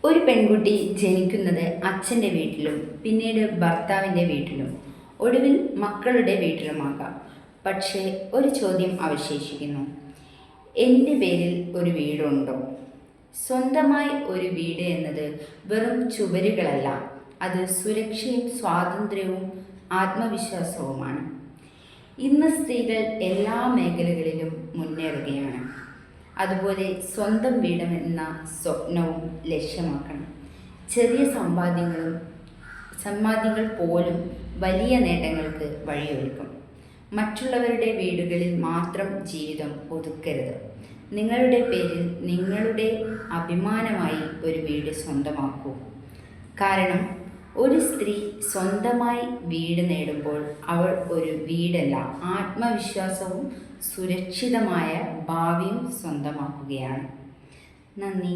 ഒരു പെൺകുട്ടി ജനിക്കുന്നത് അച്ഛൻ്റെ വീട്ടിലും പിന്നീട് ഭർത്താവിൻ്റെ വീട്ടിലും ഒടുവിൽ മക്കളുടെ വീട്ടിലുമാകാം. പക്ഷേ ഒരു ചോദ്യം അവശേഷിക്കുന്നു. എൻ്റെ പേരിൽ ഒരു വീടുണ്ടോ? സ്വന്തമായി ഒരു വീട് എന്നത് വെറും ചുവരുകളല്ല, അത് സുരക്ഷയും സ്വാതന്ത്ര്യവും ആത്മവിശ്വാസവുമാണ്. ഇന്ന് സ്ത്രീകൾ എല്ലാ മേഖലകളിലും മുന്നേറുകയാണ്. അതുപോലെ സ്വന്തം വീടമെന്ന സ്വപ്നവും ലക്ഷ്യമാക്കണം. ചെറിയ സമ്പാദ്യങ്ങൾ പോലും വലിയ നേട്ടങ്ങൾക്ക് വഴിയൊരുക്കും. മറ്റുള്ളവരുടെ വീടുകളിൽ മാത്രം ജീവിതം ഒതുക്കരുത്. നിങ്ങളുടെ പേരിൽ നിങ്ങളുടെ അഭിമാനമായി ഒരു വീട് സ്വന്തമാക്കൂ. കാരണം ഒരു സ്ത്രീ സ്വന്തമായി വീട് നേടുമ്പോൾ അവൾ ഒരു വീടല്ല, ആത്മവിശ്വാസവും സുരക്ഷിതമായ ഭാവിയും സ്വന്തമാക്കുകയാണ്. നന്ദി.